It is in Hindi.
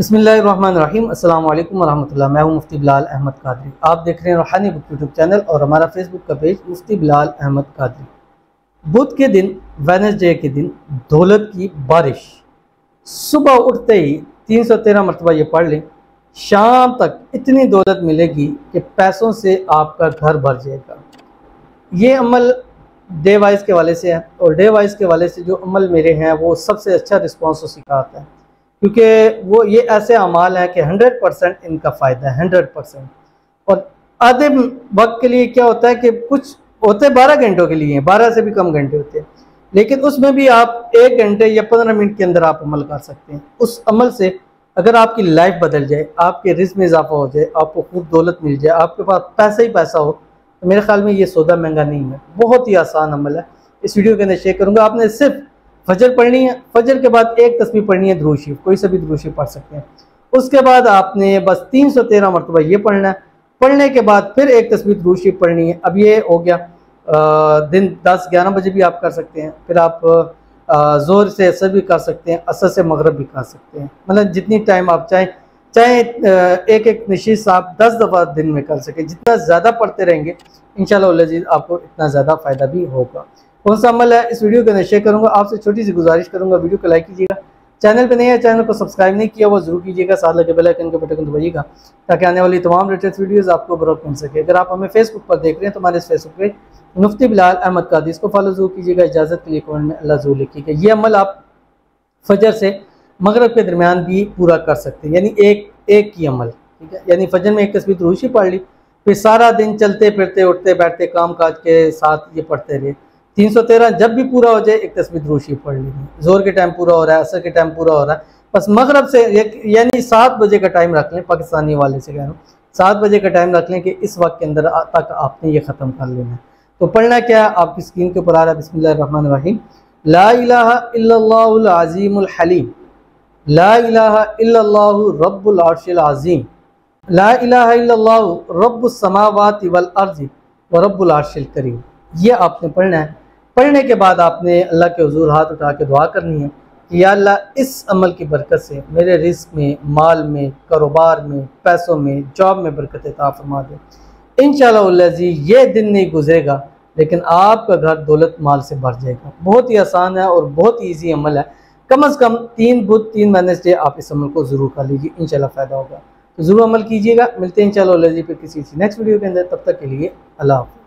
बिस्मिल्लाहिर्रहमानिर्रहीम। अस्सलाम वालेकुम वरहमतुल्लाह। मैं हूं मुफ्ती बिलाल अहमद कादरी। आप देख रहे हैं रूहानी बुक यूट्यूब चैनल और हमारा फेसबुक का पेज मुफ्ती बिलाल अहमद कादरी। बुध के दिन, वेडनेसडे के दिन दौलत की बारिश। सुबह उठते ही 313 मरतबा ये पढ़ लें, शाम तक इतनी दौलत मिलेगी कि पैसों से आपका घर भर जाएगा। ये अमल डे वाइज के वाले से है और डे वाइज के वाले से जो अमल मेरे हैं वो सबसे अच्छा रिस्पॉन्स उसी का आता है, क्योंकि वो ये ऐसे अमाल हैं कि 100% इनका फ़ायदा है, 100%। और आधे वक्त के लिए क्या होता है कि कुछ होते 12 घंटों के लिए, 12 से भी कम घंटे होते हैं, लेकिन उसमें भी आप 1 घंटे या 15 मिनट के अंदर आप अमल कर सकते हैं। उस अमल से अगर आपकी लाइफ बदल जाए, आपके रिस्क में इजाफा हो जाए, आपको खूब दौलत मिल जाए, आपके पास पैसा ही पैसा हो, तो मेरे ख्याल में ये सौदा महंगा नहीं है। बहुत ही आसान अमल है। इस वीडियो के अंदर शेयर करूँगा। आपने सिर्फ फजर पढ़नी है, फजर के बाद एक तस्बीह पढ़नी है, दुरूद शरीफ, कोई सा भी दुरूद शरीफ पढ़ सकते हैं। उसके बाद आपने बस 313 मरतबा ये पढ़ना है। पढ़ने के बाद फिर एक तस्बीह दुरूद शरीफ पढ़नी है। अब ये हो गया दिन 10-11 बजे भी आप कर सकते हैं। फिर आप ज़ोर से असर भी कर सकते हैं, असर से मगरब भी कर सकते हैं। मतलब जितनी टाइम आप चाहे एक एक नशीस आप 10 दफ़ा दिन में कर सकें। जितना ज़्यादा पढ़ते रहेंगे इंशाअल्लाह अज़ीज़ आपको इतना ज़्यादा फ़ायदा भी होगा। कौन सा अमल है इस वीडियो के अंदर शेयर करूंगा। आपसे छोटी सी गुजारिश करूंगा, वीडियो को लाइक कीजिएगा, चैनल पे नए है चैनल को सब्सक्राइब नहीं किया वो जरूर कीजिएगा, साथ लगे बेल आइकन के बटन को दबाइएगा ताकि आने वाली तमाम लेटेस्ट वीडियोस आपको बरोबर मिल सके। अगर आप हमें फेसबुक पर देख रहे हैं तो हमारे इस फेसबुक पे मुफ्ती बिलाल अहमद कादरी, इसको फॉलो जरूर कीजिएगा। इजाज़त के लिए कमेंट में अल्लाह जरूर लिखिएगा। ये अमल आप फजर से मगरब के दरमियान भी पूरा कर सकते हैं, यानी एक ही अमल, ठीक है। यानी फजर में एक तस्बीह दुरूद शरीफ पढ़ ली, फिर सारा दिन चलते फिरते उठते बैठते काम काज के साथ ये पढ़ते रहे। 313 जब भी पूरा हो जाए एक तस्बीह दुरूद शरीफ पढ़ लीजिए। जोर के टाइम पूरा हो रहा है, असर के टाइम पूरा हो रहा है, बस मगरब से यानी 7 बजे का टाइम रख लें, पाकिस्तानी वाले से कह रहा हूँ, 7 बजे का टाइम रख लें कि इस वक्त के अंदर तक आपने ये ख़त्म कर लेना है। तो पढ़ना क्या है, आपकी स्क्रीन के ऊपर आ रहा है, बिस्मिल्लाहिर्रहमानिर्रहीम। ला इलाहा इल्लल्लाहुल अज़ीमुल हलीम, ला इलाहा इल्लल्लाहु रब्बुल अर्शिल अज़ीम, ला इलाहा इल्लल्लाहु रब्बुस समावाति वल अर्ज़ि व रब्बुल अर्शिल करीम। ये आपने पढ़ना है। पढ़ने के बाद आपने अल्लाह के हुजूर हाथ उठा के दुआ करनी है कि या अल्लाह इस अमल की बरकत से मेरे रिस्क में, माल में, कारोबार में, पैसों में, जॉब में बरकत अता फरमा दे। इंशाअल्लाह ये दिन नहीं गुजरेगा लेकिन आपका घर दौलत माल से भर जाएगा। बहुत ही आसान है और बहुत ही ईजी अमल है। कम अज़ कम 3 बुध 3 वेडनेसडे आप इस अमल को ज़रूर कर लीजिए, इंशाल्लाह फ़ायदा होगा। तो ज़रूर अमल कीजिएगा। मिलते हैं इंशाअल्लाह फिर किसी नेक्स्ट वीडियो के अंदर। तब तक के लिए अल्लाह हाफ़िज़।